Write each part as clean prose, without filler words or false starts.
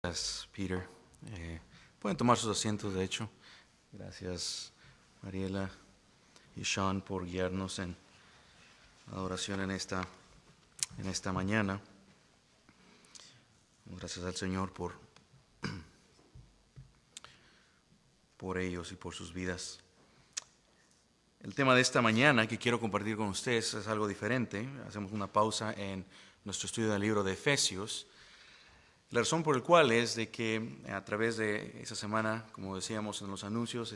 Gracias, Peter. Pueden tomar sus asientos, de hecho. Gracias, Mariela y Sean, por guiarnos en adoración en esta mañana. Gracias al Señor por ellos y por sus vidas. El tema de esta mañana que quiero compartir con ustedes es algo diferente. Hacemos una pausa en nuestro estudio del libro de Efesios. La razón por la cual es de que a través de esa semana, como decíamos en los anuncios,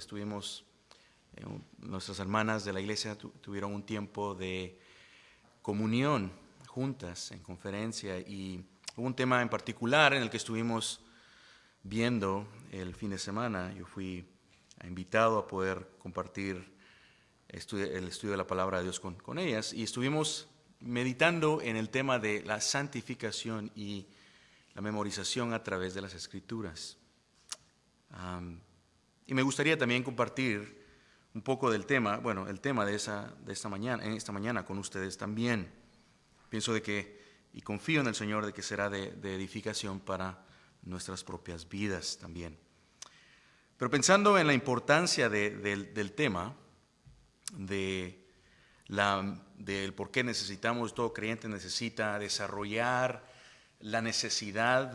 nuestras hermanas de la iglesia tuvieron un tiempo de comunión juntas en conferencia, y hubo un tema en particular en el que estuvimos viendo el fin de semana. Yo fui invitado a poder compartir el estudio de la palabra de Dios con ellas, y estuvimos meditando en el tema de la santificación y la memorización a través de las Escrituras. Y me gustaría también compartir un poco del tema, el tema de esta mañana con ustedes también. Pienso y confío en el Señor de que será de edificación para nuestras propias vidas también. Pero pensando en la importancia del tema, del por qué todo creyente necesita desarrollar la necesidad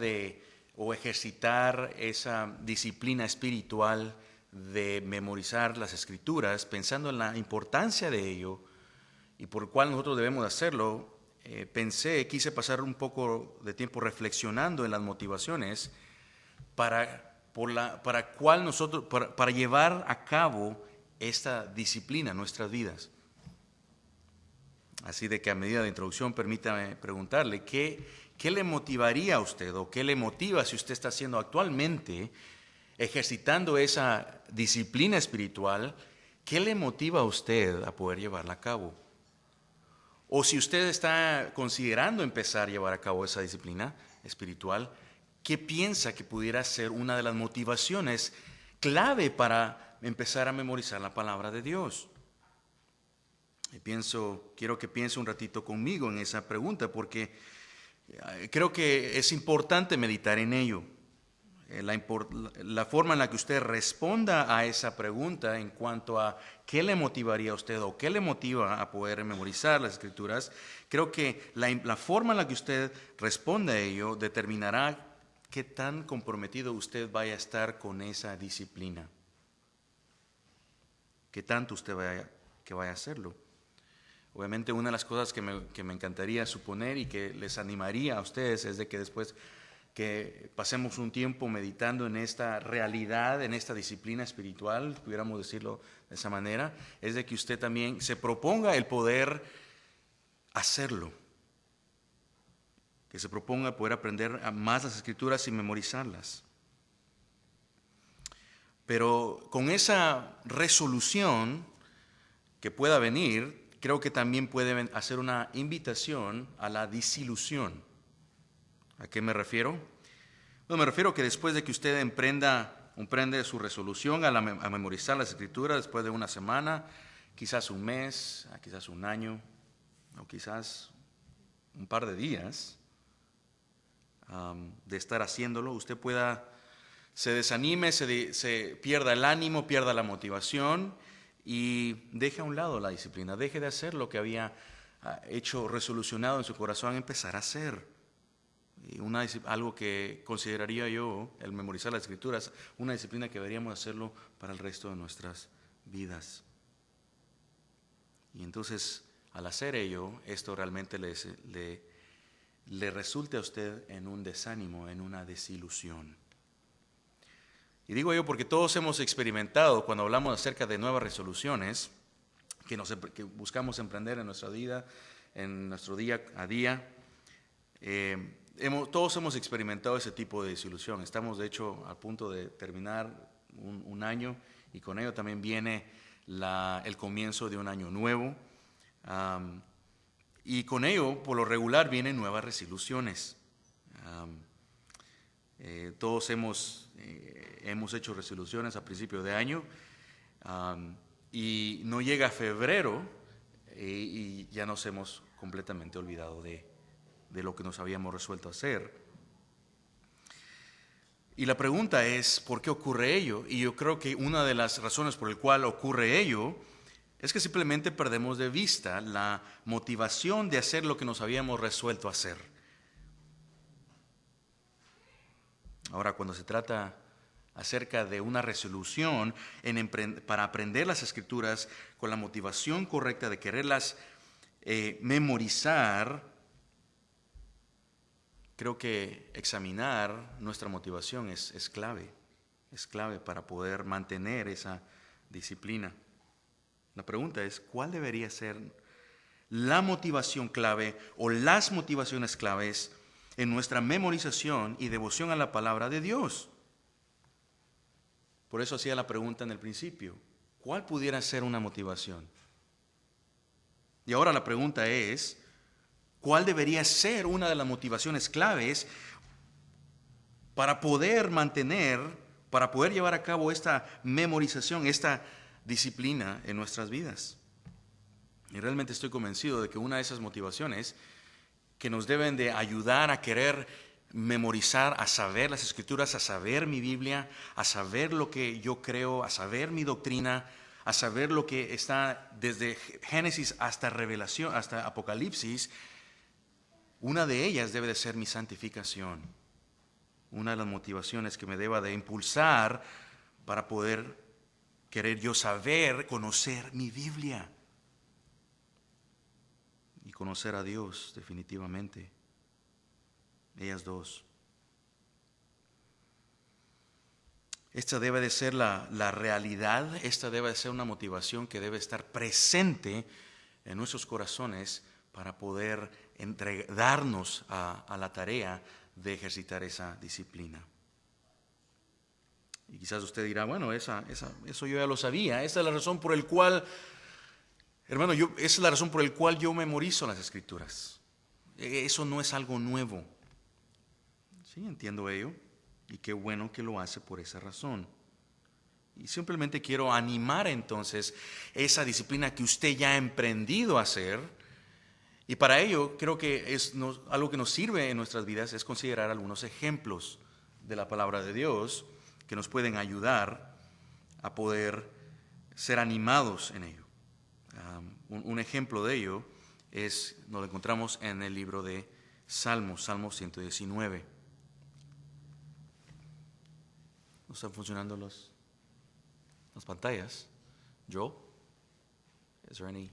o ejercitar esa disciplina espiritual de memorizar las Escrituras, pensando en la importancia de ello y por el cual nosotros debemos hacerlo, quise pasar un poco de tiempo reflexionando en las motivaciones para llevar a cabo esta disciplina en nuestras vidas. Así de que, a medida de introducción, permítame preguntarle, ¿qué le motivaría a usted, o qué le motiva si usted está haciendo actualmente, ejercitando esa disciplina espiritual? ¿Qué le motiva a usted a poder llevarla a cabo? O si usted está considerando empezar a llevar a cabo esa disciplina espiritual, ¿qué piensa que pudiera ser una de las motivaciones clave para empezar a memorizar la palabra de Dios? Quiero que piense un ratito conmigo en esa pregunta, porque creo que es importante meditar en ello. La forma en la que usted responda a esa pregunta en cuanto a qué le motivaría a usted o qué le motiva a poder memorizar las Escrituras, creo que la forma en la que usted responda a ello determinará qué tan comprometido usted vaya a estar con esa disciplina, qué tanto usted vaya a hacerlo. Obviamente, una de las cosas que me encantaría suponer y que les animaría a ustedes es de que después que pasemos un tiempo meditando en esta realidad, en esta disciplina espiritual, pudiéramos decirlo de esa manera, es de que usted también se proponga el poder hacerlo, que se proponga poder aprender más las Escrituras y memorizarlas. Pero con esa resolución que pueda venir, creo que también puede hacer una invitación a la desilusión. ¿A qué me refiero? Me refiero que después de que usted emprende su resolución a memorizar las Escrituras, después de una semana, quizás un mes, quizás un año, o quizás un par de días de estar haciéndolo, usted se desanime, se pierda el ánimo, pierda la motivación y deje a un lado la disciplina, deje de hacer lo que había hecho resolucionado en su corazón, empezar a hacer. Y algo que consideraría yo, el memorizar las Escrituras, una disciplina que deberíamos hacerlo para el resto de nuestras vidas. Y entonces, al hacer ello, esto realmente le resulte a usted en un desánimo, en una desilusión. Y digo yo porque todos hemos experimentado, cuando hablamos acerca de nuevas resoluciones que buscamos emprender en nuestra vida, en nuestro día a día, todos hemos experimentado ese tipo de desilusión. Estamos, de hecho, a punto de terminar un año, y con ello también viene el comienzo de un año nuevo. Y con ello, por lo regular, vienen nuevas resoluciones. Todos hemos hecho resoluciones a principio de año, y no llega febrero y ya nos hemos completamente olvidado de lo que nos habíamos resuelto a hacer. Y la pregunta es, ¿por qué ocurre ello? Y yo creo que una de las razones por el cual ocurre ello es que simplemente perdemos de vista la motivación de hacer lo que nos habíamos resuelto a hacer. Ahora, cuando se trata acerca de una resolución para aprender las Escrituras con la motivación correcta de quererlas memorizar, creo que examinar nuestra motivación es clave para poder mantener esa disciplina. La pregunta es, ¿cuál debería ser la motivación clave o las motivaciones claves en nuestra memorización y devoción a la palabra de Dios? Por eso hacía la pregunta en el principio, ¿cuál pudiera ser una motivación? Y ahora la pregunta es, ¿cuál debería ser una de las motivaciones claves para poder llevar a cabo esta memorización, esta disciplina en nuestras vidas? Y realmente estoy convencido de que una de esas motivaciones que nos deben de ayudar a querer memorizar, a saber las Escrituras, a saber mi Biblia, a saber lo que yo creo, a saber mi doctrina, a saber lo que está desde Génesis hasta Revelación, hasta Apocalipsis. Una de ellas debe de ser mi santificación. Una de las motivaciones que me deba de impulsar para poder querer yo saber, conocer mi Biblia y conocer a Dios definitivamente. Ellas dos. Esta debe de ser la realidad, esta debe de ser una motivación que debe estar presente en nuestros corazones para poder darnos a la tarea de ejercitar esa disciplina. Y quizás usted dirá, bueno, eso yo ya lo sabía, esa es la razón por la cual, hermano, esa es la razón por la cual yo memorizo las Escrituras. Eso no es algo nuevo. Sí, entiendo ello, y qué bueno que lo hace por esa razón. Y simplemente quiero animar entonces esa disciplina que usted ya ha emprendido a hacer. Y para ello creo que algo que nos sirve en nuestras vidas es considerar algunos ejemplos de la palabra de Dios que nos pueden ayudar a poder ser animados en ello. Un ejemplo de ello nos lo encontramos en el libro de Salmos, Salmo 119. ¿No están funcionando las pantallas? Joel, is there any?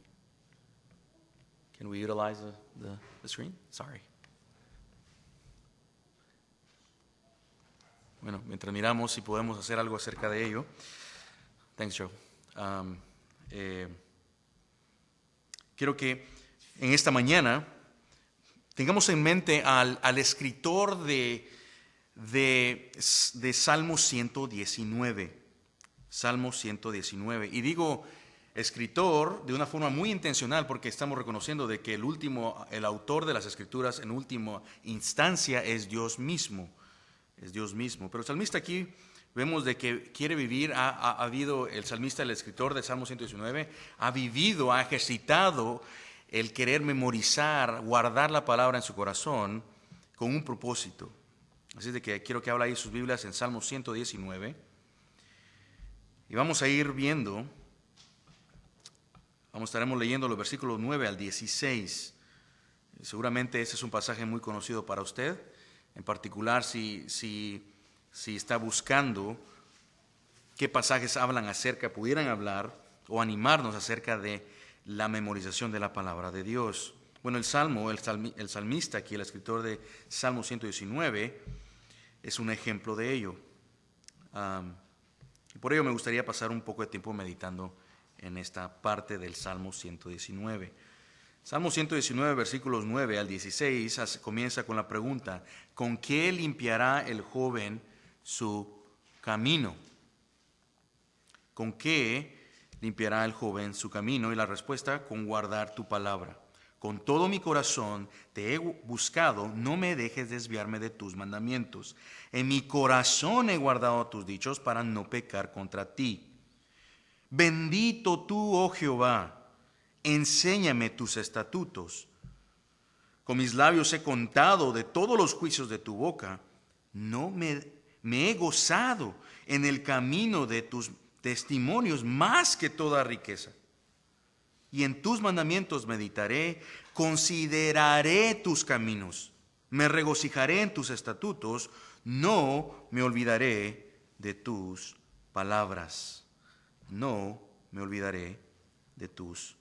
Can we utilize the screen? Sorry. Bueno, mientras miramos si podemos hacer algo acerca de ello. Thanks, Joe. Quiero que en esta mañana tengamos en mente al escritor de Salmo 119. Salmo 119. Y digo escritor de una forma muy intencional porque estamos reconociendo de que el autor de las Escrituras en última instancia es Dios mismo. Es Dios mismo. Pero el salmista aquí vemos de que quiere vivir, el salmista, el escritor del Salmo 119, ha ejercitado el querer memorizar, guardar la palabra en su corazón con un propósito. Así de que quiero que hable ahí sus Biblias en Salmo 119. Y vamos a ir viendo, estaremos leyendo los versículos 9 al 16. Seguramente ese es un pasaje muy conocido para usted, en particular si está buscando qué pasajes pudieran hablar o animarnos acerca de la memorización de la palabra de Dios. Bueno, el salmista aquí, el escritor de Salmo 119, es un ejemplo de ello. Y por ello me gustaría pasar un poco de tiempo meditando en esta parte del Salmo 119. Salmo 119, versículos 9 al 16, comienza con la pregunta, ¿con qué limpiará el joven su camino? ¿Con qué limpiará el joven su camino? Y la respuesta, con guardar tu palabra. Con todo mi corazón te he buscado, no me dejes desviarme de tus mandamientos. En mi corazón he guardado tus dichos para no pecar contra ti. Bendito tú, oh Jehová, enséñame tus estatutos. Con mis labios he contado de todos los juicios de tu boca. No me Me he gozado en el camino de tus testimonios más que toda riqueza. Y en tus mandamientos meditaré, consideraré tus caminos, me regocijaré en tus estatutos, no me olvidaré de tus palabras. No me olvidaré de tus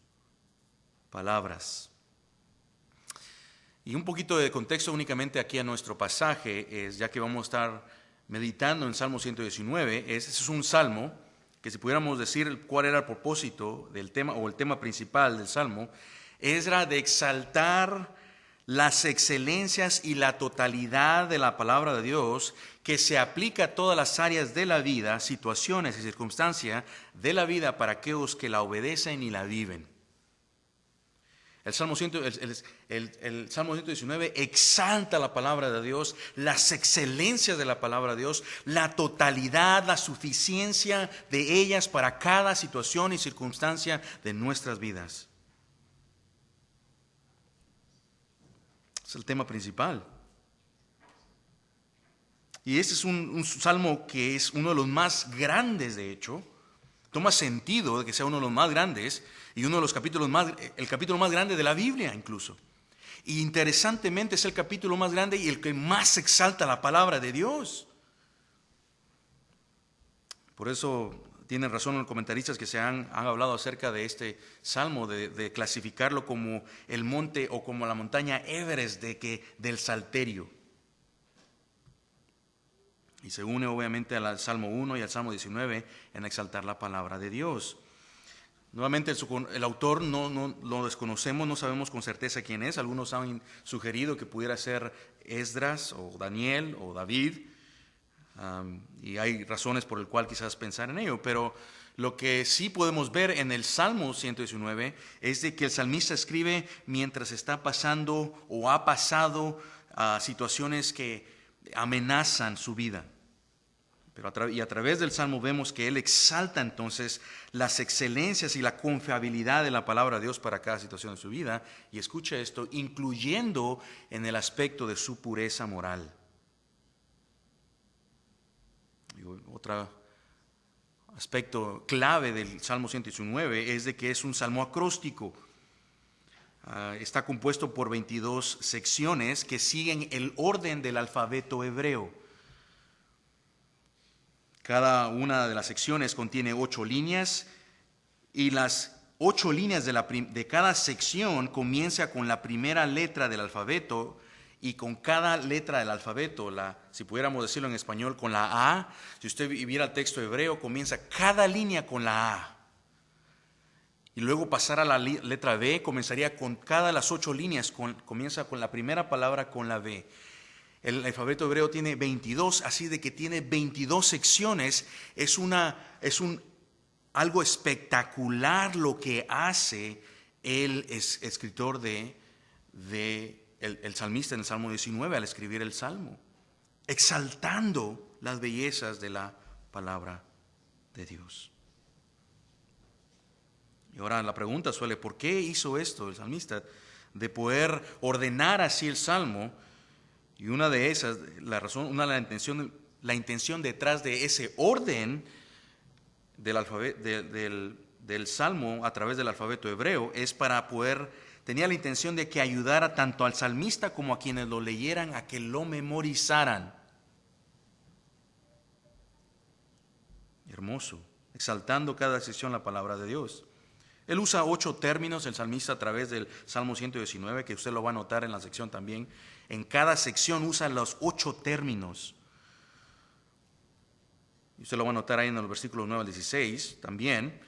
palabras. Y un poquito de contexto únicamente aquí a nuestro pasaje es, ya que vamos a estar meditando en Salmo 119, ese es un salmo que, si pudiéramos decir cuál era el propósito del tema o el tema principal del salmo, era de exaltar las excelencias y la totalidad de la palabra de Dios, que se aplica a todas las áreas de la vida, situaciones y circunstancias de la vida para aquellos que la obedecen y la viven. El Salmo 119 exalta la palabra de Dios, las excelencias de la palabra de Dios, la totalidad, la suficiencia de ellas para cada situación y circunstancia de nuestras vidas. Es el tema principal. Y este es un salmo que es uno de los más grandes, de hecho. Toma sentido de que sea uno de los más grandes y uno de los capítulos el capítulo más grande de la Biblia incluso. Y interesantemente es el capítulo más grande y el que más exalta la palabra de Dios. Por eso tienen razón los comentaristas que se han hablado acerca de este salmo, de clasificarlo como el monte o como la montaña Everest del Salterio. Y se une obviamente al Salmo 1 y al Salmo 19 en exaltar la palabra de Dios. Nuevamente el autor no lo desconocemos, no sabemos con certeza quién es. Algunos han sugerido que pudiera ser Esdras o Daniel o David. Y hay razones por el cual quizás pensar en ello. Pero lo que sí podemos ver en el Salmo 119 es de que el salmista escribe mientras está pasando o ha pasado situaciones que amenazan su vida. Pero a través del Salmo vemos que él exalta entonces las excelencias y la confiabilidad de la palabra de Dios para cada situación de su vida. Y escucha esto, incluyendo en el aspecto de su pureza moral. Y otro aspecto clave del Salmo 119 es de que es un salmo acróstico. Está compuesto por 22 secciones que siguen el orden del alfabeto hebreo. Cada una de las secciones contiene 8 líneas y las 8 líneas de cada sección comienza con la primera letra del alfabeto, y con cada letra del alfabeto, si pudiéramos decirlo en español, con la A. Si usted viera el texto hebreo, comienza cada línea con la A. Y luego pasar a la letra B, comenzaría con cada de las 8 líneas, comienza con la primera palabra con la B. El alfabeto hebreo tiene 22, así de que tiene 22 secciones. Es algo espectacular lo que hace el escritor el salmista en el Salmo 19 al escribir el Salmo, exaltando las bellezas de la palabra de Dios. Y ahora la pregunta suele, ¿por qué hizo esto el salmista? De poder ordenar así el Salmo. Y una de esas, la intención detrás de ese orden del Salmo a través del alfabeto hebreo es para tenía la intención de que ayudara tanto al salmista como a quienes lo leyeran a que lo memorizaran. Hermoso, exaltando cada sección la palabra de Dios. Él usa 8 términos, el salmista, a través del Salmo 119, que usted lo va a notar en la sección también. En cada sección usa los 8 términos. Y usted lo va a notar ahí en los versículos 9 al 16 también.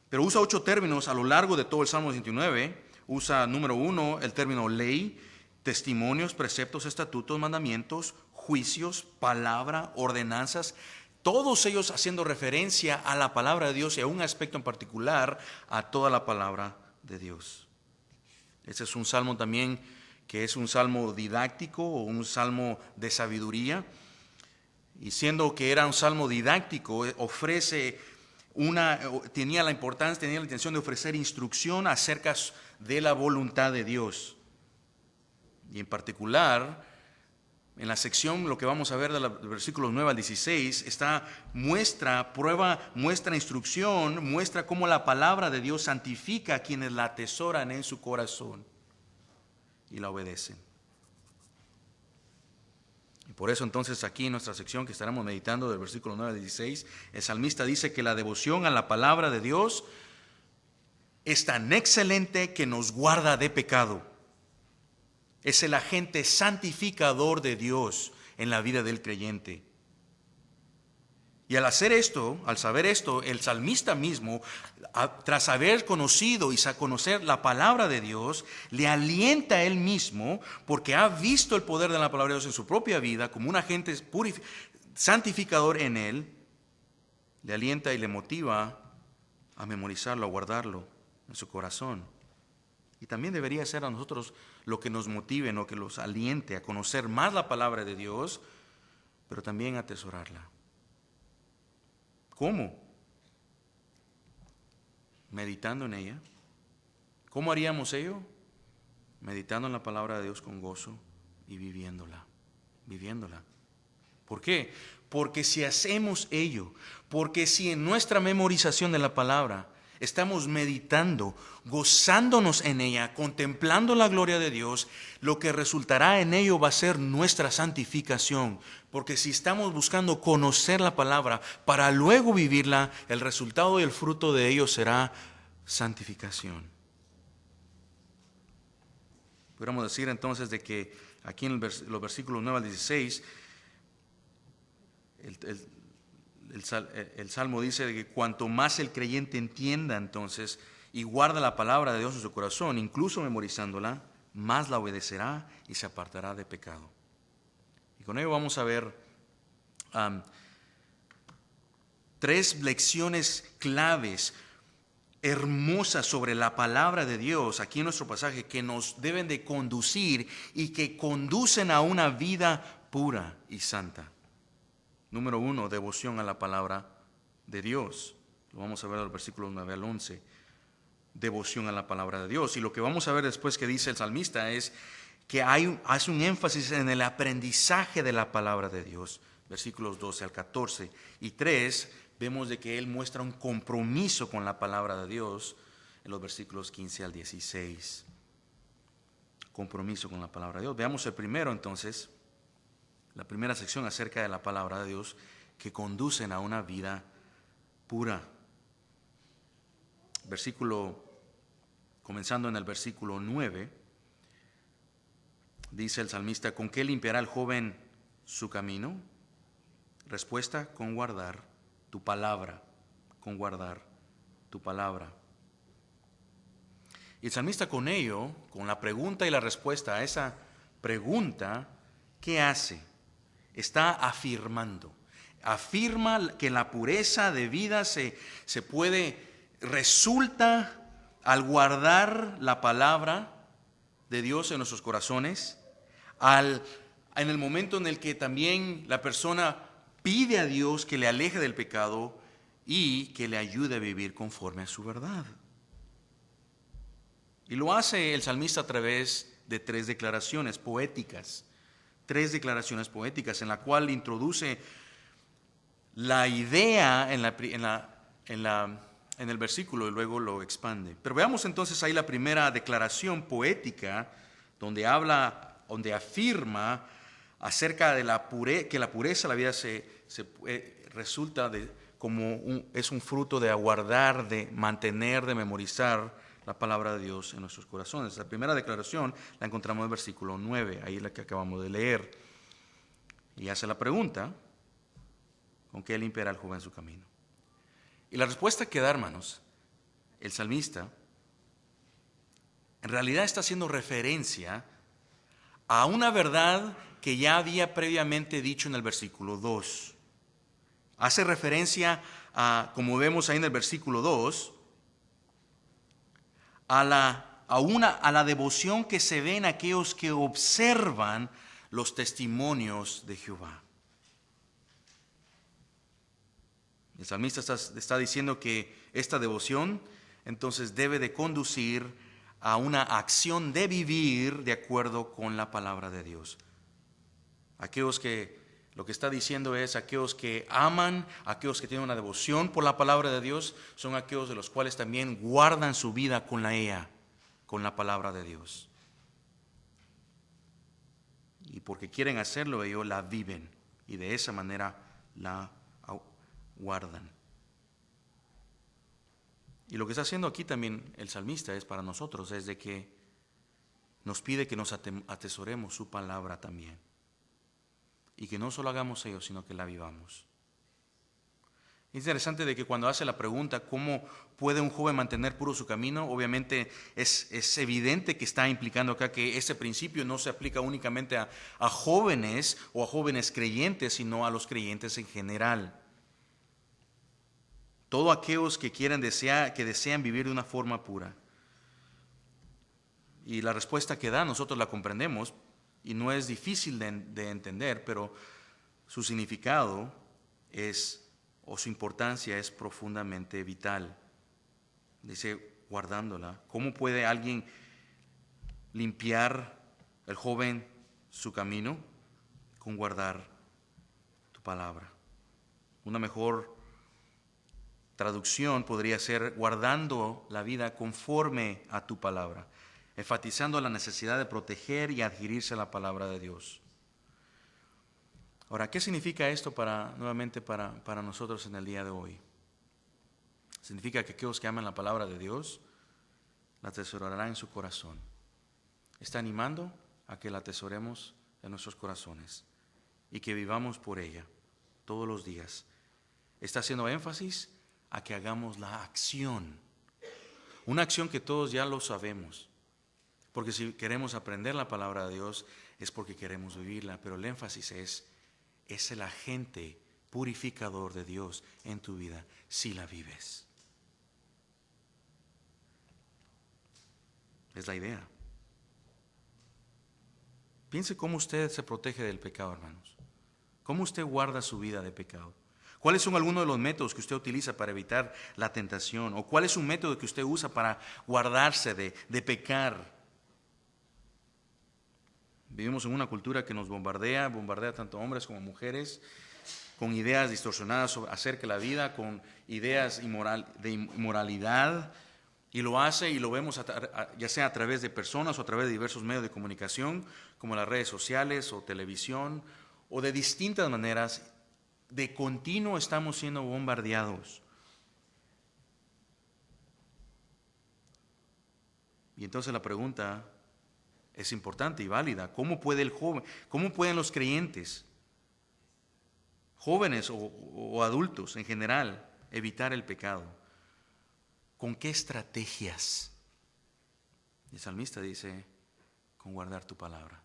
Pero usa 8 términos a lo largo de todo el Salmo 119. Usa, número 1, el término ley, testimonios, preceptos, estatutos, mandamientos, juicios, palabra, ordenanzas. Todos ellos haciendo referencia a la palabra de Dios y a un aspecto en particular, a toda la palabra de Dios. Este es un salmo también que es un salmo didáctico o un salmo de sabiduría. Y siendo que era un salmo didáctico, tenía la intención de ofrecer instrucción acerca de la voluntad de Dios. Y en particular, En la sección, lo que vamos a ver del versículo 9 al 16, está muestra instrucción, muestra cómo la palabra de Dios santifica a quienes la atesoran en su corazón y la obedecen. Y por eso entonces aquí en nuestra sección que estaremos meditando del versículo 9 al 16, el salmista dice que la devoción a la palabra de Dios es tan excelente que nos guarda de pecado. Es el agente santificador de Dios en la vida del creyente. Y al hacer esto, al saber esto, el salmista mismo, tras haber conocido y conocer la palabra de Dios, le alienta a él mismo, porque ha visto el poder de la palabra de Dios en su propia vida, como un agente santificador en él, le alienta y le motiva a memorizarlo, a guardarlo en su corazón. Y también debería ser a nosotros lo que nos motive, lo que los aliente a conocer más la palabra de Dios, pero también a atesorarla. ¿Cómo? Meditando en ella. ¿Cómo haríamos ello? Meditando en la palabra de Dios con gozo y viviéndola. ¿Por qué? Porque si hacemos ello, porque si en nuestra memorización de la palabra estamos meditando, gozándonos en ella, contemplando la gloria de Dios, lo que resultará en ello va a ser nuestra santificación. Porque si estamos buscando conocer la palabra para luego vivirla, el resultado y el fruto de ello será santificación. Podríamos decir entonces de que aquí en los versículos 9 al 16, el Salmo dice que cuanto más el creyente entienda entonces y guarda la palabra de Dios en su corazón, incluso memorizándola, más la obedecerá y se apartará de pecado. Y con ello vamos a ver 3 lecciones claves, hermosas sobre la palabra de Dios aquí en nuestro pasaje, que nos deben de conducir y que conducen a una vida pura y santa. Número 1, devoción a la palabra de Dios. Lo vamos a ver en los versículos 9 al 11. Devoción a la palabra de Dios. Y lo que vamos a ver después que dice el salmista es que hace un énfasis en el aprendizaje de la palabra de Dios. Versículos 12 al 14. Y 3, vemos de que él muestra un compromiso con la palabra de Dios en los versículos 15 al 16. Compromiso con la palabra de Dios. Veamos el primero entonces. La primera sección acerca de la palabra de Dios que conducen a una vida pura. Comenzando en el versículo 9, dice el salmista: ¿con qué limpiará el joven su camino? Respuesta: con guardar tu palabra, con guardar tu palabra. Y el salmista con ello, con la pregunta y la respuesta a esa pregunta, ¿qué hace? Está afirma que la pureza de vida resulta al guardar la palabra de Dios en nuestros corazones, en el momento en el que también la persona pide a Dios que le aleje del pecado y que le ayude a vivir conforme a su verdad. Y lo hace el salmista a través de 3 declaraciones poéticas. 3 declaraciones poéticas en la cual introduce la idea en el versículo y luego lo expande. Pero veamos entonces ahí la primera declaración poética donde afirma acerca de que la pureza de la vida resulta es un fruto de aguardar, de mantener, de memorizar la palabra de Dios en nuestros corazones. La primera declaración la encontramos en el versículo 9, ahí es la que acabamos de leer. Y hace la pregunta: ¿con qué limpiará el joven su camino? Y la respuesta que da, hermanos, el salmista, en realidad está haciendo referencia a una verdad que ya había previamente dicho en el versículo 2. Hace referencia como vemos ahí en el versículo 2, a la devoción que se ve en aquellos que observan los testimonios de Jehová. El salmista está diciendo que esta devoción entonces debe de conducir a una acción de vivir de acuerdo con la palabra de Dios. Aquellos que, lo que está diciendo es, aquellos que aman, aquellos que tienen una devoción por la palabra de Dios, son aquellos de los cuales también guardan su vida con la palabra de Dios. Y porque quieren hacerlo, ellos la viven y de esa manera la guardan. Y lo que está haciendo aquí también el salmista es para nosotros, es de que nos pide que nos atesoremos su palabra también. Y que no solo hagamos ello, sino que la vivamos. Es interesante de que cuando hace la pregunta, ¿cómo puede un joven mantener puro su camino? Obviamente es evidente que está implicando acá que ese principio no se aplica únicamente a jóvenes o a jóvenes creyentes, sino a los creyentes en general. Todos aquellos que desean vivir de una forma pura. Y la respuesta que da nosotros la comprendemos y no es difícil de entender, pero su significado o su importancia es profundamente vital. Dice, guardándola. ¿Cómo puede alguien limpiar el joven su camino? Con guardar tu palabra. Una mejor traducción podría ser guardando la vida conforme a tu palabra, enfatizando la necesidad de proteger y adherirse a la palabra de Dios. Ahora, ¿qué significa esto nuevamente para nosotros en el día de hoy? Significa que aquellos que aman la palabra de Dios la atesorarán en su corazón. Está animando a que la atesoremos en nuestros corazones y que vivamos por ella todos los días. Está haciendo énfasis a que hagamos la acción. Una acción que todos ya lo sabemos. Porque si queremos aprender la palabra de Dios es porque queremos vivirla. Pero el énfasis es el agente purificador de Dios en tu vida si la vives. Es la idea. Piense cómo usted se protege del pecado, hermanos. Cómo usted guarda su vida de pecado. ¿Cuáles son algunos de los métodos que usted utiliza para evitar la tentación? ¿O cuál es un método que usted usa para guardarse de pecar? Vivimos en una cultura que nos bombardea tanto hombres como mujeres, con ideas distorsionadas acerca de la vida, con ideas de inmoralidad, y lo hace y lo vemos ya sea a través de personas o a través de diversos medios de comunicación, como las redes sociales o televisión, o de distintas maneras. De continuo estamos siendo bombardeados. Y entonces la pregunta es importante y válida. ¿Cómo pueden los creyentes, jóvenes o adultos en general, evitar el pecado? ¿Con qué estrategias? El salmista dice, con guardar tu palabra.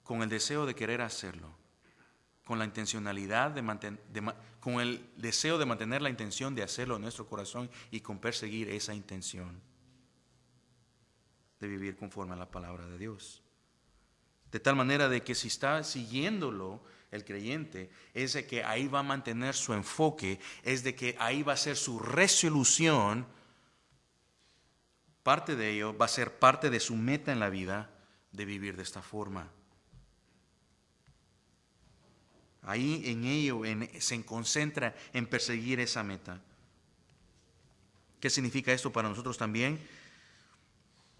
Con el deseo de querer hacerlo. Con la intencionalidad con el deseo de mantener la intención de hacerlo en nuestro corazón y con perseguir esa intención de vivir conforme a la palabra de Dios. De tal manera de que si está siguiéndolo el creyente, es de que ahí va a mantener su enfoque, es de que ahí va a ser su resolución, parte de ello va a ser parte de su meta en la vida de vivir de esta forma. Ahí en ello se concentra en perseguir esa meta. ¿Qué significa esto para nosotros también?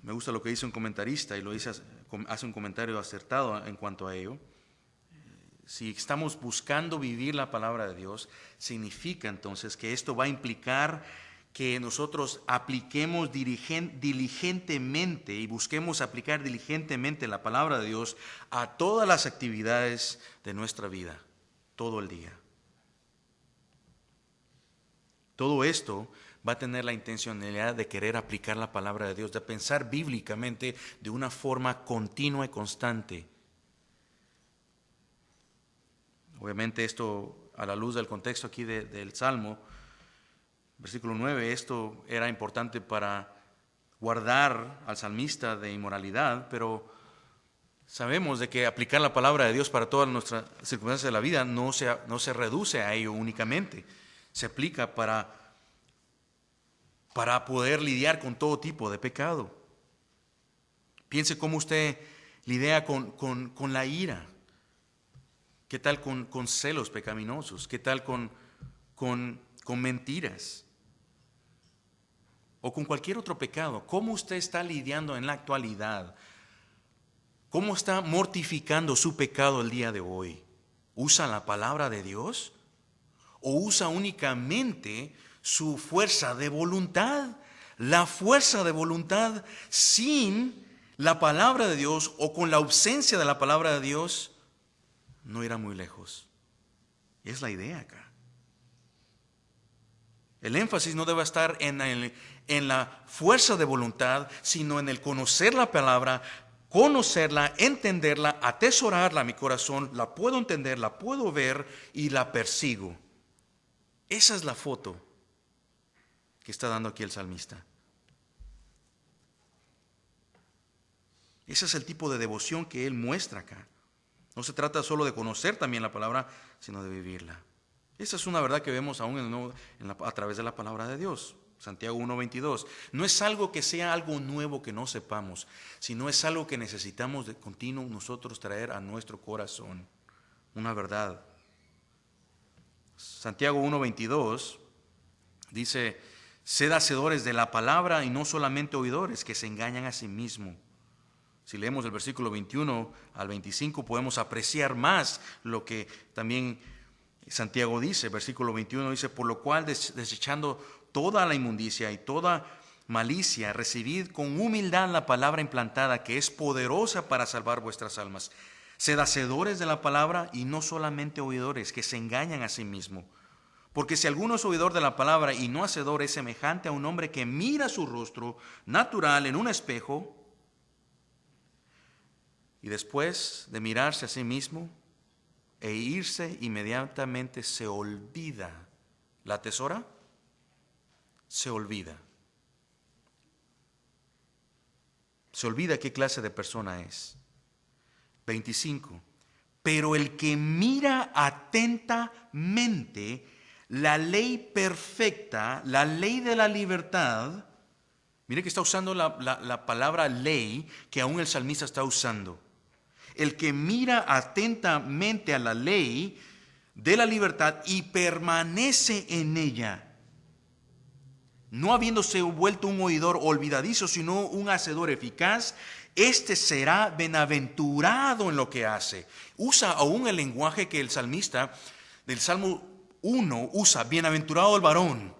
Me gusta lo que dice un comentarista y hace un comentario acertado en cuanto a ello. Si estamos buscando vivir la palabra de Dios, significa entonces que esto va a implicar que nosotros apliquemos diligentemente y busquemos aplicar diligentemente la palabra de Dios a todas las actividades de nuestra vida. Todo el día. Todo esto va a tener la intencionalidad de querer aplicar la palabra de Dios, de pensar bíblicamente de una forma continua y constante. Obviamente esto, a la luz del contexto aquí del Salmo, versículo 9, esto era importante para guardar al salmista de inmoralidad, pero sabemos de que aplicar la palabra de Dios para todas nuestras circunstancias de la vida no se reduce a ello únicamente. Se aplica para poder lidiar con todo tipo de pecado. Piense cómo usted Lidia con la ira. ¿Qué tal con celos pecaminosos? ¿Qué tal con mentiras? O con cualquier otro pecado. ¿Cómo usted está lidiando en la actualidad? ¿Cómo está mortificando su pecado el día de hoy? ¿Usa la palabra de Dios? ¿O usa únicamente su fuerza de voluntad? La fuerza de voluntad sin la palabra de Dios o con la ausencia de la palabra de Dios no irá muy lejos. Y es la idea acá. El énfasis no debe estar en la fuerza de voluntad, sino en el conocer la palabra, conocerla, entenderla, atesorarla en mi corazón. La puedo entender, la puedo ver y la persigo. Esa es la foto que está dando aquí el salmista. Ese es el tipo de devoción que él muestra acá. No se trata solo de conocer también la palabra, sino de vivirla. Esa es una verdad que vemos aún a través de la palabra de Dios. Santiago 1:22. No es algo que sea algo nuevo que no sepamos, sino es algo que necesitamos de continuo nosotros traer a nuestro corazón. Una verdad. Santiago 1:22 dice: sed hacedores de la palabra y no solamente oidores, que se engañan a sí mismos. Si leemos el versículo 21 al 25 podemos apreciar más lo que también Santiago dice. Versículo 21 dice: por lo cual desechando toda la inmundicia y toda malicia, recibid con humildad la palabra implantada, que es poderosa para salvar vuestras almas. Sed hacedores de la palabra y no solamente oidores, que se engañan a sí mismos. Porque si alguno es oidor de la palabra y no hacedor, es semejante a un hombre que mira su rostro natural en un espejo, y después de mirarse a sí mismo e irse, inmediatamente se olvida. ¿La atesora? Se olvida. Se olvida qué clase de persona es. 25. Pero el que mira atentamente la ley perfecta, la ley de la libertad, mire que está usando la palabra ley que aún el salmista está usando. El que mira atentamente a la ley de la libertad y permanece en ella, no habiéndose vuelto un oidor olvidadizo, sino un hacedor eficaz, este será bienaventurado en lo que hace. Usa aún el lenguaje que el salmista del Salmo 1 usa: bienaventurado el varón.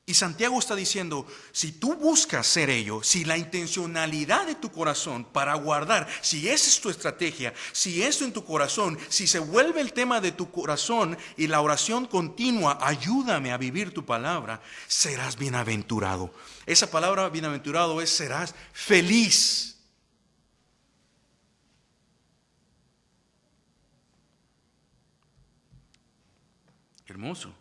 Y Santiago está diciendo, si tú buscas ser ello, si la intencionalidad de tu corazón para guardar, si esa es tu estrategia, si eso en tu corazón, si se vuelve el tema de tu corazón y la oración continua, ayúdame a vivir tu palabra, serás bienaventurado. Esa palabra bienaventurado es: serás feliz. Hermoso.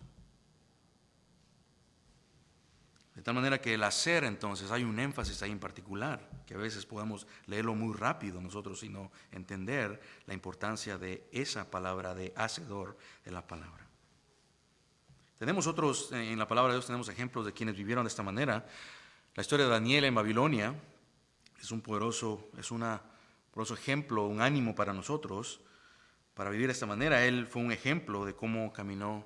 De tal manera que el hacer, entonces, hay un énfasis ahí en particular, que a veces podemos leerlo muy rápido nosotros y no entender la importancia de esa palabra de hacedor de la palabra. Tenemos otros, en la palabra de Dios tenemos ejemplos de quienes vivieron de esta manera. La historia de Daniel en Babilonia es un poderoso ejemplo, un ánimo para nosotros, para vivir de esta manera. Él fue un ejemplo de cómo caminó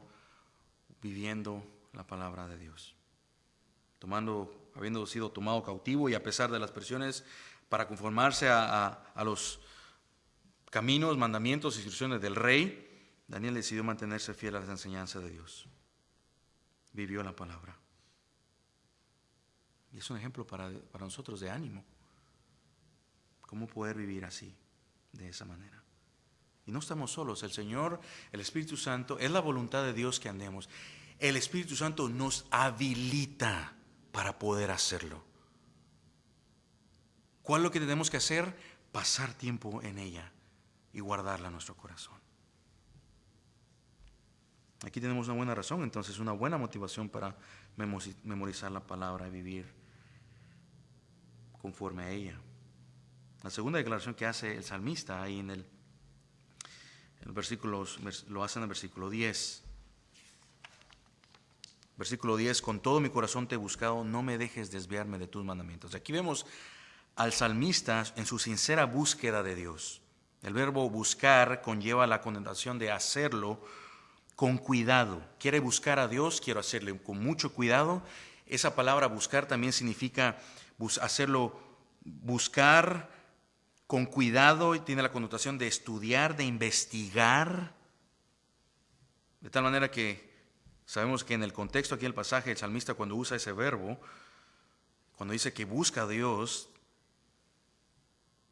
viviendo la palabra de Dios. Habiendo sido tomado cautivo y a pesar de las presiones para conformarse a los caminos, mandamientos e instrucciones del rey, Daniel decidió mantenerse fiel a las enseñanzas de Dios. Vivió la palabra. Y es un ejemplo para nosotros de ánimo. ¿Cómo poder vivir así, de esa manera? Y no estamos solos. El Señor, el Espíritu Santo, es la voluntad de Dios que andemos. El Espíritu Santo nos habilita para poder hacerlo. ¿Cuál es lo que tenemos que hacer? Pasar tiempo en ella y guardarla en nuestro corazón. Aquí tenemos una buena razón, entonces, una buena motivación para memorizar la palabra y vivir conforme a ella. La segunda declaración que hace el salmista ahí en el versículo, lo hace en el versículo 10. Versículo 10: con todo mi corazón te he buscado, no me dejes desviarme de tus mandamientos. Aquí vemos al salmista en su sincera búsqueda de Dios. El verbo buscar conlleva la connotación de hacerlo con cuidado. Quiere buscar a Dios, quiero hacerle con mucho cuidado. Esa palabra buscar también significa buscar con cuidado, y tiene la connotación de estudiar, de investigar. De tal manera que sabemos que en el contexto aquí del pasaje, el salmista cuando usa ese verbo, cuando dice que busca a Dios,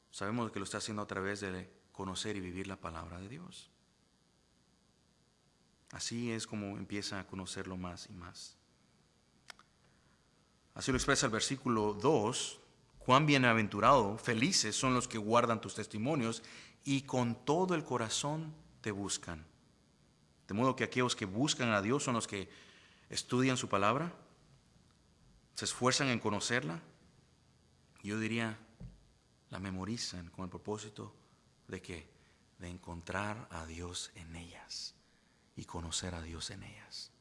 sabemos que lo está haciendo a través de conocer y vivir la palabra de Dios. Así es como empieza a conocerlo más y más. Así lo expresa el versículo 2. Cuán bienaventurado, felices son los que guardan tus testimonios y con todo el corazón te buscan. De modo que aquellos que buscan a Dios son los que estudian su palabra, se esfuerzan en conocerla. Yo diría, la memorizan con el propósito de ¿qué? De encontrar a Dios en ellas y conocer a Dios en ellas.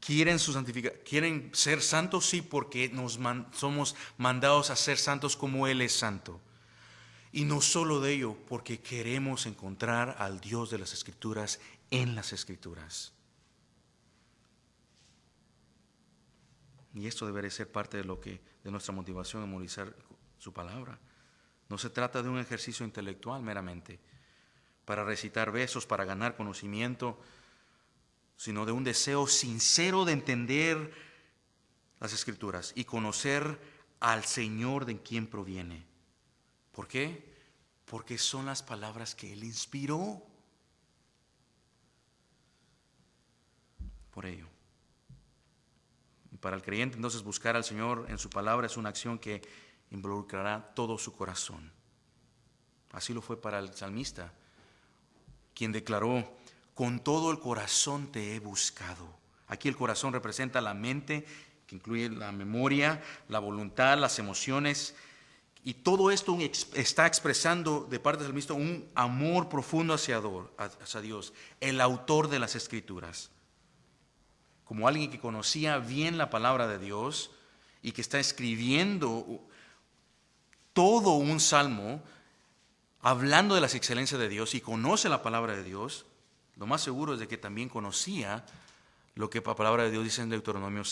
¿Quieren ser santos? Sí, porque somos mandados a ser santos como Él es santo. Y no solo de ello, porque queremos encontrar al Dios de las Escrituras en las Escrituras. Y esto debería ser parte de nuestra motivación en memorizar su palabra. No se trata de un ejercicio intelectual meramente, para recitar versos, para ganar conocimiento, sino de un deseo sincero de entender las Escrituras y conocer al Señor de quien proviene. ¿Por qué? Porque son las palabras que Él inspiró. Por ello. Para el creyente, entonces, buscar al Señor en su palabra es una acción que involucrará todo su corazón. Así lo fue para el salmista, quien declaró: con todo el corazón te he buscado. Aquí el corazón representa la mente, que incluye la memoria, la voluntad, las emociones. Y todo esto está expresando de parte del salmista un amor profundo hacia Dios, el autor de las Escrituras. Como alguien que conocía bien la palabra de Dios y que está escribiendo todo un salmo hablando de las excelencias de Dios y conoce la palabra de Dios, lo más seguro es de que también conocía lo que la palabra de Dios dice en Deuteronomio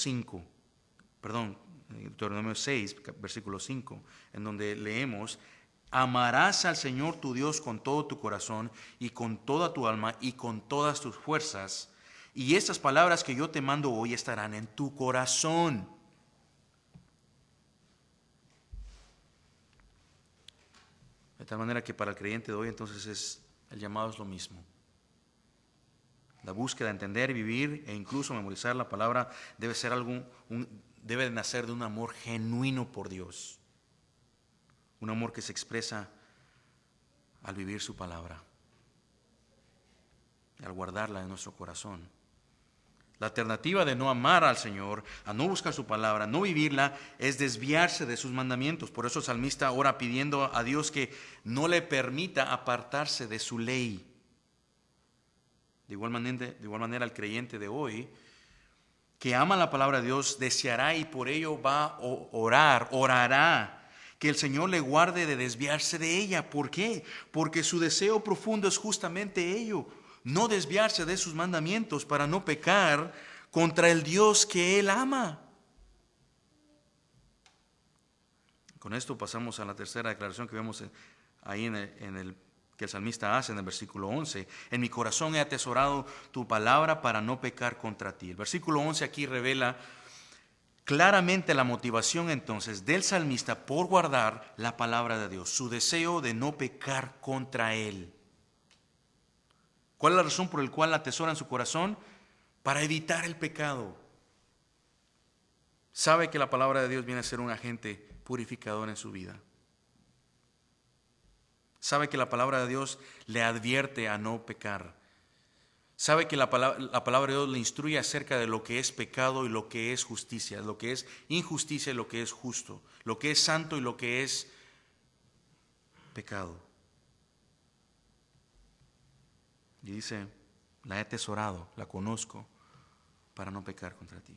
6, versículo 5, en donde leemos: amarás al Señor tu Dios con todo tu corazón y con toda tu alma y con todas tus fuerzas, y estas palabras que yo te mando hoy estarán en tu corazón. De tal manera que para el creyente de hoy entonces el llamado es lo mismo. La búsqueda de entender, vivir e incluso memorizar la palabra debe nacer de un amor genuino por Dios. Un amor que se expresa al vivir su palabra, al guardarla en nuestro corazón. La alternativa de no amar al Señor, a no buscar su palabra, no vivirla, es desviarse de sus mandamientos. Por eso el salmista ora pidiendo a Dios que no le permita apartarse de su ley. De igual manera el creyente de hoy, que ama la palabra de Dios, deseará y por ello va a orará que el Señor le guarde de desviarse de ella. ¿Por qué? Porque su deseo profundo es justamente ello: no desviarse de sus mandamientos para no pecar contra el Dios que Él ama. Con esto pasamos a la tercera declaración que vemos ahí que el salmista hace en el versículo 11. En mi corazón he atesorado tu palabra para no pecar contra ti. El versículo 11 aquí revela claramente la motivación entonces del salmista por guardar la palabra de Dios, su deseo de no pecar contra Él. ¿Cuál es la razón por la cual la atesora en su corazón? Para evitar el pecado. Sabe que la palabra de Dios viene a ser un agente purificador en su vida. Sabe que la palabra de Dios le advierte a no pecar. Sabe que la palabra de Dios le instruye acerca de lo que es pecado y lo que es justicia, lo que es injusticia y lo que es justo, lo que es santo y lo que es pecado. Y dice: la he atesorado, la conozco, para no pecar contra ti.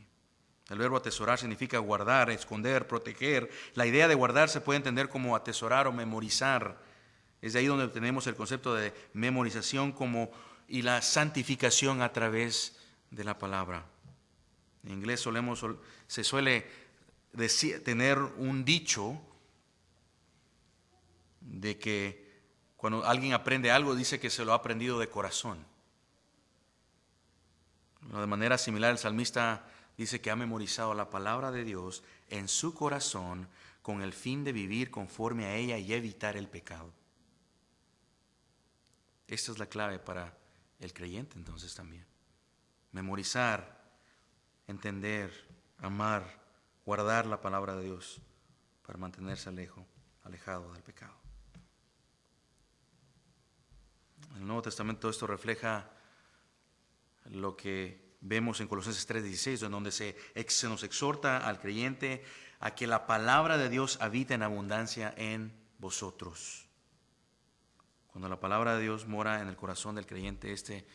El verbo atesorar significa guardar, esconder, proteger. La idea de guardar se puede entender como atesorar o memorizar. Es de ahí donde tenemos el concepto de memorización y la santificación a través de la palabra. En inglés se suele tener un dicho de que cuando alguien aprende algo dice que se lo ha aprendido de corazón. De manera similar, el salmista dice que ha memorizado la palabra de Dios en su corazón con el fin de vivir conforme a ella y evitar el pecado. Esta es la clave para el creyente entonces también. Memorizar, entender, amar, guardar la palabra de Dios para mantenerse alejado del pecado. En el Nuevo Testamento esto refleja lo que vemos en Colosenses 3:16, en donde se nos exhorta al creyente a que la palabra de Dios habite en abundancia en vosotros. Cuando la palabra de Dios mora en el corazón del creyente, este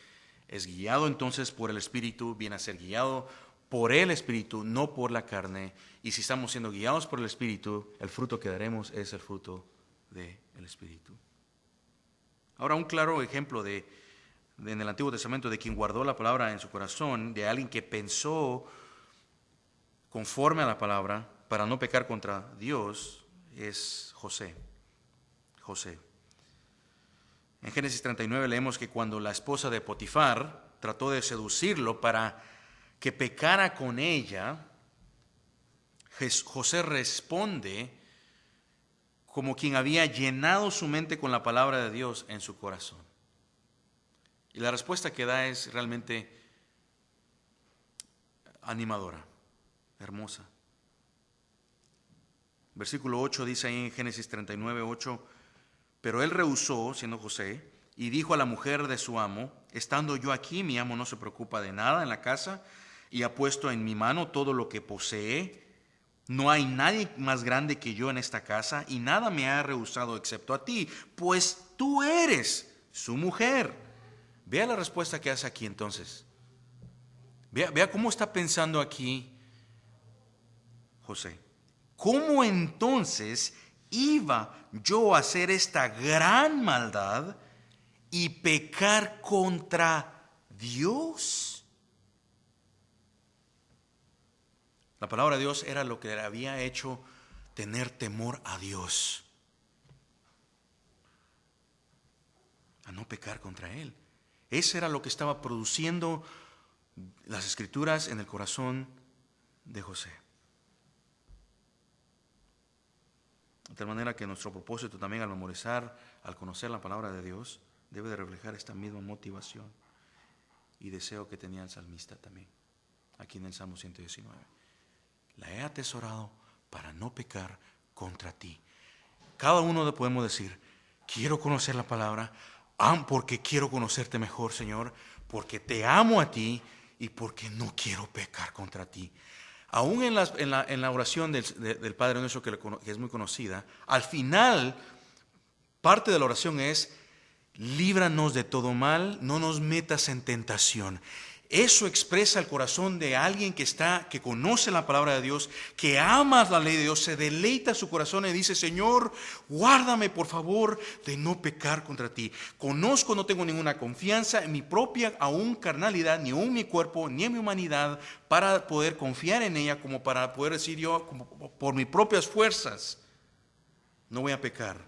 es guiado entonces por el Espíritu, viene a ser guiado por el Espíritu, no por la carne. Y si estamos siendo guiados por el Espíritu, el fruto que daremos es el fruto del Espíritu. Ahora, un claro ejemplo en el Antiguo Testamento de quien guardó la palabra en su corazón, de alguien que pensó conforme a la palabra para no pecar contra Dios, es José. En Génesis 39 leemos que cuando la esposa de Potifar trató de seducirlo para que pecara con ella, José responde como quien había llenado su mente con la palabra de Dios en su corazón. Y la respuesta que da es realmente animadora, hermosa. Versículo 8 dice ahí en Génesis 39:8: pero él rehusó, siendo José, y dijo a la mujer de su amo: estando yo aquí, mi amo no se preocupa de nada en la casa y ha puesto en mi mano todo lo que posee. No hay nadie más grande que yo en esta casa y nada me ha rehusado excepto a ti, pues tú eres su mujer. Vea la respuesta que hace aquí entonces. Vea cómo está pensando aquí José. ¿Cómo entonces iba yo a hacer esta gran maldad y pecar contra Dios? La palabra de Dios era lo que le había hecho tener temor a Dios, a no pecar contra Él. Eso era lo que estaba produciendo las Escrituras en el corazón de José. De tal manera que nuestro propósito también al memorizar, al conocer la palabra de Dios, debe de reflejar esta misma motivación y deseo que tenía el salmista también, aquí en el Salmo 119. La he atesorado para no pecar contra ti. Cada uno podemos decir: quiero conocer la palabra, porque quiero conocerte mejor, Señor, porque te amo a ti y porque no quiero pecar contra ti. Aún en la oración del Padre Nuestro, que es muy conocida, al final, parte de la oración es: líbranos de todo mal, no nos metas en tentación. Eso expresa el corazón de alguien que conoce la palabra de Dios, que ama la ley de Dios, se deleita su corazón y dice: Señor, guárdame por favor de no pecar contra ti. Conozco, no tengo ninguna confianza en mi propia aún carnalidad, ni en mi cuerpo, ni en mi humanidad, para poder confiar en ella, como para poder decir yo, como por mis propias fuerzas, no voy a pecar.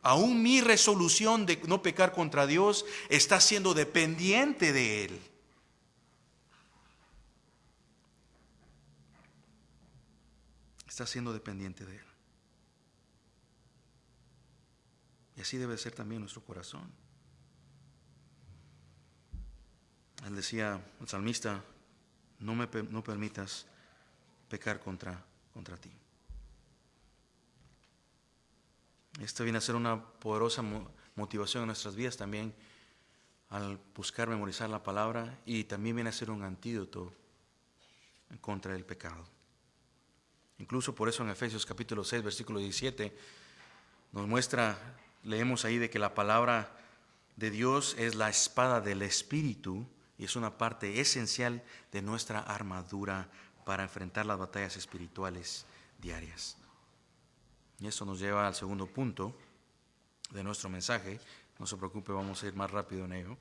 Aún mi resolución de no pecar contra Dios está siendo dependiente de Él. Está siendo dependiente de Él. Y así debe ser también nuestro corazón. Él decía, el salmista: no permitas pecar contra ti. Esto viene a ser una poderosa motivación en nuestras vidas también, al buscar memorizar la palabra, y también viene a ser un antídoto en contra del pecado. Incluso por eso en Efesios capítulo 6, versículo 17, nos muestra, leemos ahí, de que la palabra de Dios es la espada del Espíritu y es una parte esencial de nuestra armadura para enfrentar las batallas espirituales diarias. Y eso nos lleva al segundo punto de nuestro mensaje. No se preocupe, vamos a ir más rápido en ello.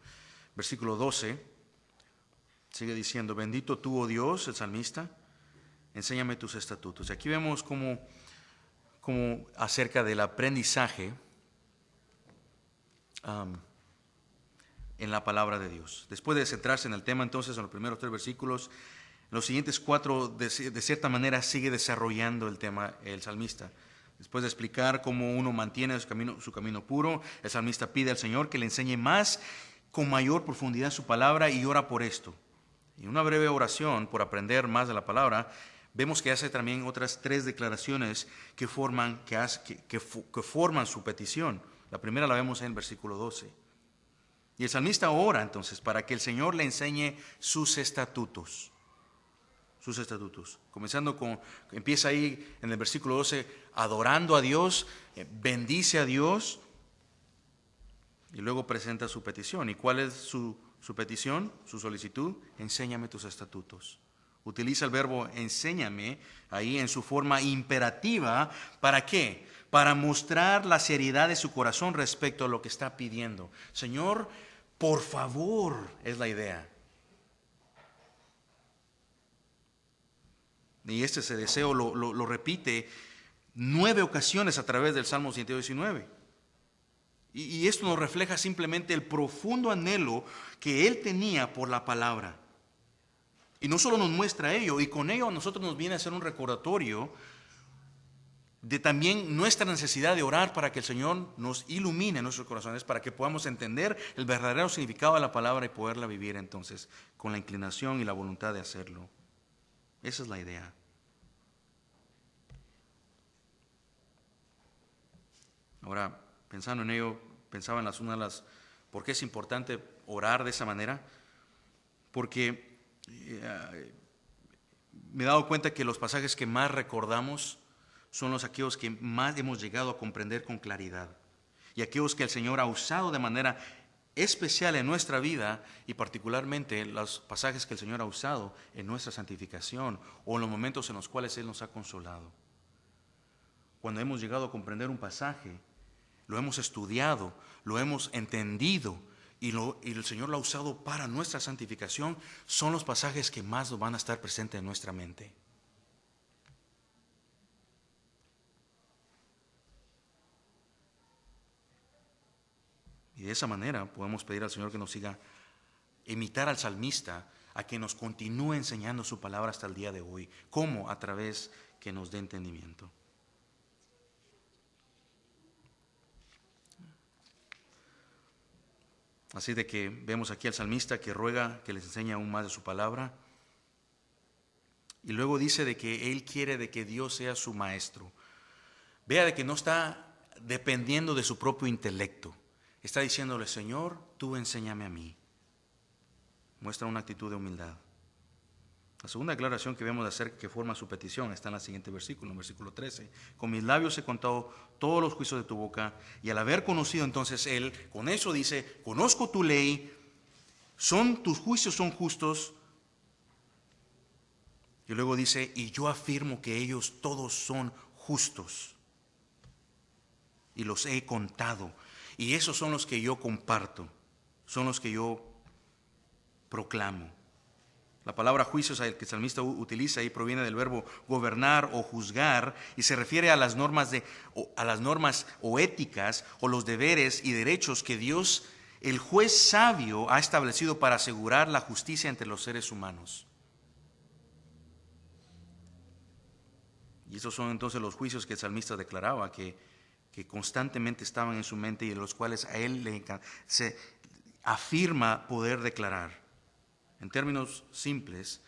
Versículo 12 sigue diciendo: bendito tú, oh Dios, el salmista, enséñame tus estatutos. Y aquí vemos como acerca del aprendizaje en la palabra de Dios. Después de centrarse en el tema, entonces, en los primeros 3 versículos, en los siguientes 4, de cierta manera, sigue desarrollando el tema el salmista. Después de explicar cómo uno mantiene su camino puro, el salmista pide al Señor que le enseñe más, con mayor profundidad, su palabra, y ora por esto. Y una breve oración por aprender más de la palabra, vemos que hace también otras 3 declaraciones que forman su petición. La primera la vemos en el versículo 12. Y el salmista ora entonces para que el Señor le enseñe sus estatutos. Sus estatutos. Empieza ahí en el versículo 12, adorando a Dios, bendice a Dios, y luego presenta su petición. ¿Y cuál es su petición, su solicitud? Enséñame tus estatutos. Utiliza el verbo enséñame ahí en su forma imperativa. ¿Para qué? Para mostrar la seriedad de su corazón respecto a lo que está pidiendo. Señor, por favor, es la idea. Y ese deseo lo repite 9 ocasiones a través del Salmo 119. Y esto nos refleja simplemente el profundo anhelo que él tenía por la palabra. Y no solo nos muestra ello, y con ello a nosotros nos viene a ser un recordatorio de también nuestra necesidad de orar para que el Señor nos ilumine nuestros corazones, para que podamos entender el verdadero significado de la palabra y poderla vivir entonces con la inclinación y la voluntad de hacerlo. Esa es la idea. Ahora, pensando en ello, pensaba en una de las por qué es importante orar de esa manera, porque me he dado cuenta que los pasajes que más recordamos son aquellos que más hemos llegado a comprender con claridad, y aquellos que el Señor ha usado de manera especial en nuestra vida, y particularmente los pasajes que el Señor ha usado en nuestra santificación o en los momentos en los cuales Él nos ha consolado. Cuando hemos llegado a comprender un pasaje, lo hemos estudiado, lo hemos entendido y el Señor lo ha usado para nuestra santificación, son los pasajes que más van a estar presentes en nuestra mente. Y de esa manera podemos pedir al Señor que nos siga, imitar al salmista, a que nos continúe enseñando su palabra hasta el día de hoy. ¿Cómo? A través que nos dé entendimiento. Así de que vemos aquí al salmista que ruega que les enseñe aún más de su palabra. Y luego dice de que él quiere de que Dios sea su maestro. Vea de que no está dependiendo de su propio intelecto. Está diciéndole: Señor, tú enséñame a mí. Muestra una actitud de humildad. La segunda declaración que vemos de hacer que forma su petición está en el siguiente versículo, en versículo 13. Con mis labios he contado todos los juicios de tu boca, y al haber conocido entonces él, con eso dice: conozco tu ley, tus juicios son justos. Y luego dice: y yo afirmo que ellos todos son justos. Y los he contado. Y esos son los que yo comparto, son los que yo proclamo. La palabra juicios que el salmista utiliza ahí proviene del verbo gobernar o juzgar, y se refiere a las normas o éticas o los deberes y derechos que Dios, el juez sabio, ha establecido para asegurar la justicia entre los seres humanos. Y esos son entonces los juicios que el salmista declaraba que constantemente estaban en su mente, y de los cuales a él se afirma poder declarar. En términos simples,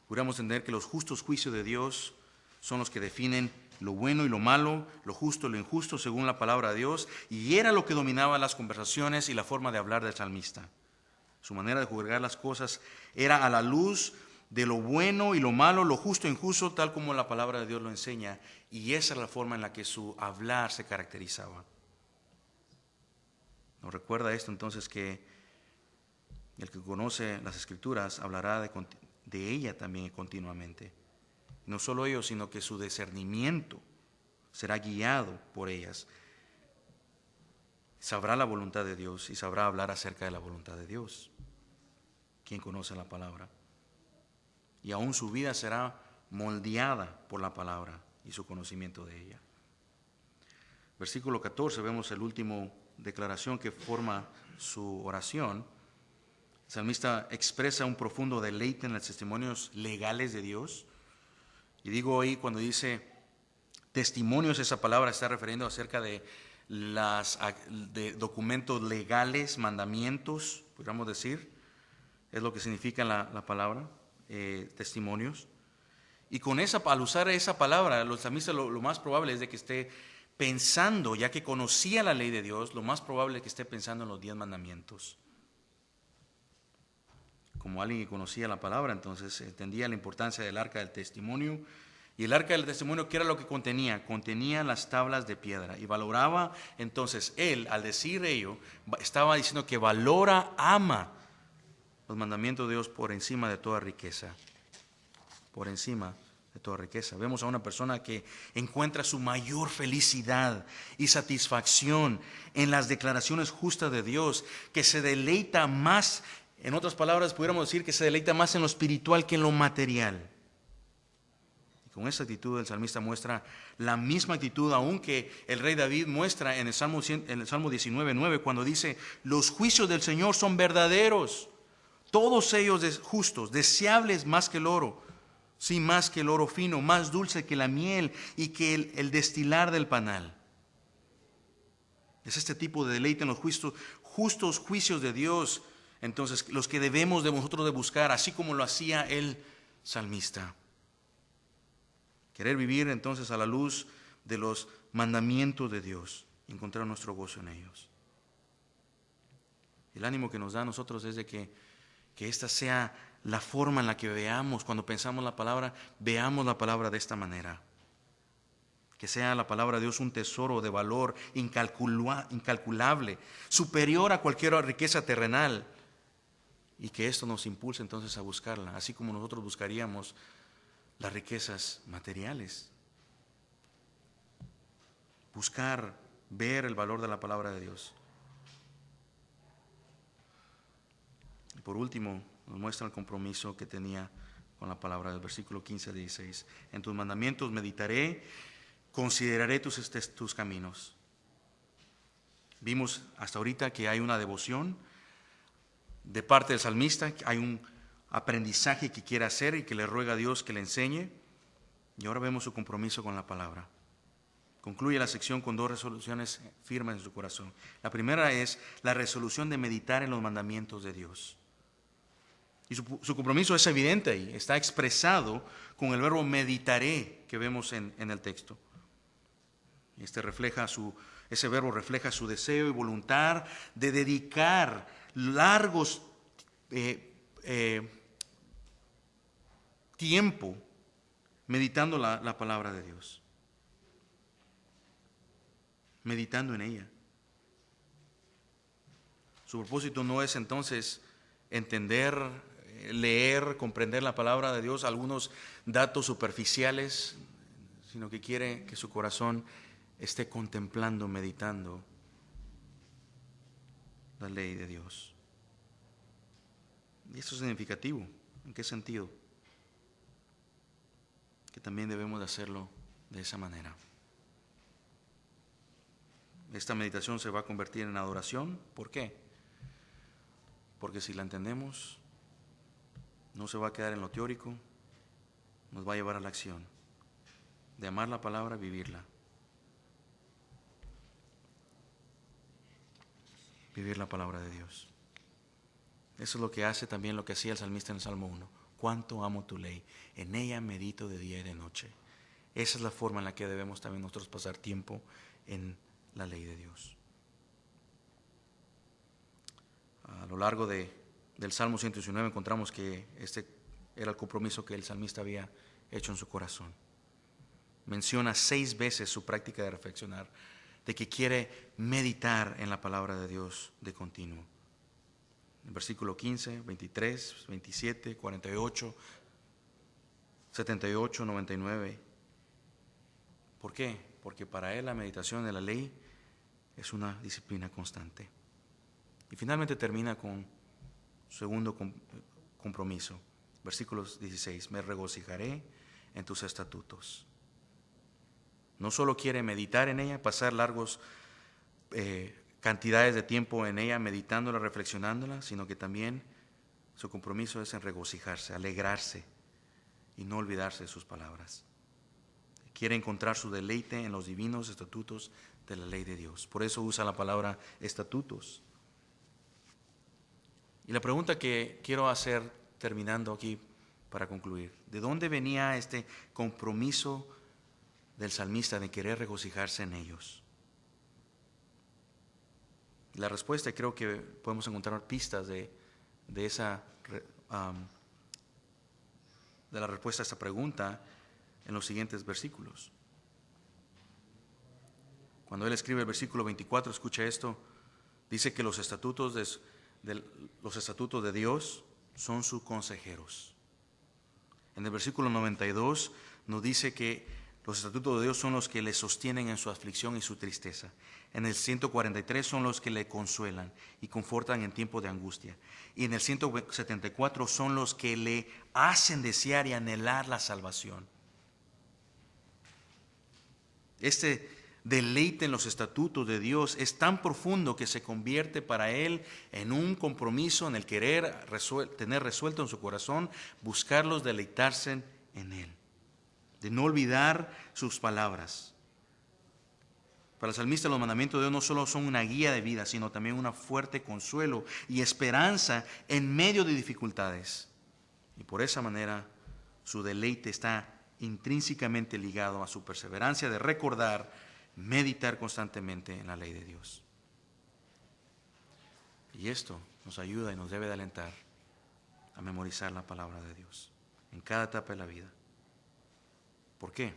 podríamos entender que los justos juicios de Dios son los que definen lo bueno y lo malo, lo justo y lo injusto según la palabra de Dios, y era lo que dominaba las conversaciones y la forma de hablar del salmista. Su manera de juzgar las cosas era a la luz de lo bueno y lo malo, lo justo e injusto, tal como la palabra de Dios lo enseña, y esa es la forma en la que su hablar se caracterizaba. Nos recuerda esto entonces que el que conoce las Escrituras hablará de ella también continuamente. No solo ellos, sino que su discernimiento será guiado por ellas. Sabrá la voluntad de Dios y sabrá hablar acerca de la voluntad de Dios. Quien conoce la palabra. Y aún su vida será moldeada por la palabra y su conocimiento de ella. Versículo 14, vemos el último declaración que forma su oración. El salmista expresa un profundo deleite en los testimonios legales de Dios. Y digo ahí, cuando dice testimonios, esa palabra está refiriendo acerca de documentos legales, mandamientos, podríamos decir, es lo que significa la palabra, testimonios. Y al usar esa palabra, los salmistas lo más probable es de que esté pensando, ya que conocía la ley de Dios, lo más probable es que esté pensando en los 10 mandamientos. Como alguien que conocía la palabra, entonces entendía la importancia del arca del testimonio. Y el arca del testimonio, ¿qué era lo que contenía? Contenía las tablas de piedra. Y valoraba, entonces él, al decir ello, estaba diciendo que valora, ama los mandamientos de Dios por encima de toda riqueza. Por encima de toda riqueza. Vemos a una persona que encuentra su mayor felicidad y satisfacción en las declaraciones justas de Dios, que se deleita más, en otras palabras, pudiéramos decir que se deleita más en lo espiritual que en lo material. Con esa actitud el salmista muestra la misma actitud aún que el rey David muestra en el Salmo 19:9, cuando dice: los juicios del Señor son verdaderos, todos ellos justos, deseables más que el oro, sí, más que el oro fino, más dulce que la miel y que el destilar del panal. Es este tipo de deleite en los justos juicios de Dios, entonces los que debemos de nosotros de buscar, así como lo hacía el salmista. Querer vivir entonces a la luz de los mandamientos de Dios y encontrar nuestro gozo en ellos. El ánimo que nos da a nosotros es de que esta sea la forma en la que veamos, cuando pensamos la palabra, veamos la palabra de esta manera. Que sea la palabra de Dios un tesoro de valor incalculable, superior a cualquier riqueza terrenal. Y que esto nos impulse entonces a buscarla, así como nosotros buscaríamos las riquezas materiales. Buscar, ver el valor de la palabra de Dios. Y por último, nos muestra el compromiso que tenía con la palabra del versículo 15 al 16. En tus mandamientos meditaré, consideraré tus caminos. Vimos hasta ahorita que hay una devoción de parte del salmista, hay un aprendizaje que quiere hacer y que le ruega a Dios que le enseñe. Y ahora vemos su compromiso con la palabra. Concluye la sección con 2 resoluciones firmes en su corazón. La primera es la resolución de meditar en los mandamientos de Dios. Y su compromiso es evidente y está expresado con el verbo meditaré que vemos en el texto. Ese verbo refleja su deseo y voluntad de dedicar largos tiempo meditando la palabra de Dios, meditando en ella. Su propósito no es entonces entender, leer, comprender la palabra de Dios, algunos datos superficiales, sino que quiere que su corazón esté contemplando, meditando la ley de Dios. Y esto es significativo. ¿En qué sentido? Que también debemos de hacerlo de esa manera. Esta meditación se va a convertir en adoración. ¿Por qué? Porque si la entendemos, no se va a quedar en lo teórico, nos va a llevar a la acción de amar la palabra, vivirla. Vivir la palabra de Dios. Eso es lo que hace también lo que hacía el salmista en el Salmo 1. Cuánto amo tu ley, en ella medito de día y de noche. Esa es la forma en la que debemos también nosotros pasar tiempo en la ley de Dios. A lo largo del Salmo 119 encontramos que este era el compromiso que el salmista había hecho en su corazón. Menciona 6 veces su práctica de reflexionar, de que quiere meditar en la palabra de Dios de continuo. Versículo 15, 23, 27, 48, 78, 99. ¿Por qué? Porque para él la meditación de la ley es una disciplina constante. Y finalmente termina con segundo compromiso. Versículos 16. Me regocijaré en tus estatutos. No solo quiere meditar en ella, pasar largos cantidades de tiempo en ella, meditándola, reflexionándola, sino que también su compromiso es en regocijarse, alegrarse y no olvidarse de sus palabras. Quiere encontrar su deleite en los divinos estatutos de la ley de Dios. Por eso usa la palabra estatutos. Y la pregunta que quiero hacer terminando aquí para concluir: ¿de dónde venía este compromiso del salmista de querer regocijarse en ellos? La respuesta, creo que podemos encontrar pistas de la respuesta a esta pregunta en los siguientes versículos. Cuando él escribe el versículo 24, escucha esto, dice que los estatutos de Dios son sus consejeros. En el versículo 92 nos dice que los estatutos de Dios son los que le sostienen en su aflicción y su tristeza. En el 143 son los que le consuelan y confortan en tiempo de angustia. Y en el 174 son los que le hacen desear y anhelar la salvación. Este deleite en los estatutos de Dios es tan profundo que se convierte para él en un compromiso en el querer tener resuelto en su corazón, buscarlos, deleitarse en él, de no olvidar sus palabras. Para el salmista, los mandamientos de Dios no solo son una guía de vida, sino también un fuerte consuelo y esperanza en medio de dificultades. Y por esa manera su deleite está intrínsecamente ligado a su perseverancia de recordar, meditar constantemente en la ley de Dios. Y esto nos ayuda y nos debe de alentar a memorizar la palabra de Dios en cada etapa de la vida. ¿Por qué?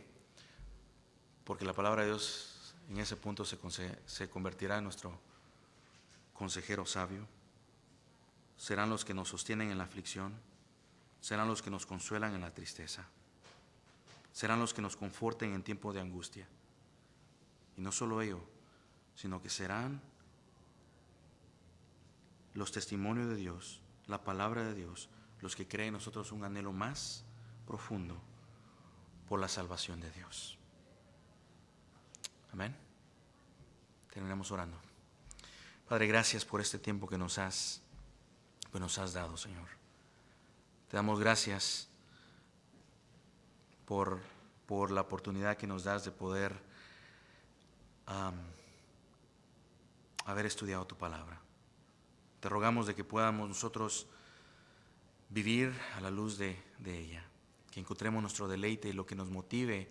Porque la palabra de Dios en ese punto se convertirá en nuestro consejero sabio. Serán los que nos sostienen en la aflicción, serán los que nos consuelan en la tristeza, serán los que nos conforten en tiempo de angustia. Y no solo ello, sino que serán los testimonios de Dios, la palabra de Dios, los que creen en nosotros un anhelo más profundo por la salvación de Dios. Amén. Terminamos orando. Padre, gracias por este tiempo que nos has dado, Señor. Te damos gracias por la oportunidad que nos das de poder haber estudiado tu palabra. Te rogamos de que podamos nosotros vivir a la luz de ella, que encontremos nuestro deleite y lo que nos motive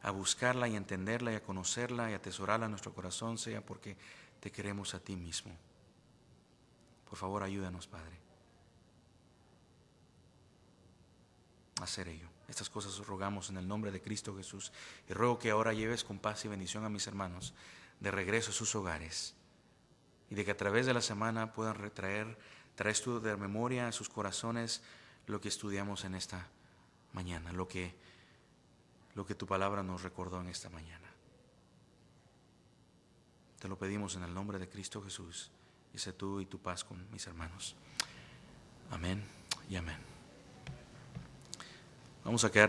a buscarla y entenderla y a conocerla y a atesorarla en nuestro corazón sea porque te queremos a ti mismo. Por favor, ayúdanos, Padre, a hacer ello. Estas cosas os rogamos en el nombre de Cristo Jesús y ruego que ahora lleves con paz y bendición a mis hermanos de regreso a sus hogares y de que a través de la semana puedan traer tú de memoria a sus corazones lo que estudiamos en esta mañana, lo que tu palabra nos recordó en esta mañana. Te lo pedimos en el nombre de Cristo Jesús y sé tú y tu paz con mis hermanos. Amén y amén. Vamos a quedar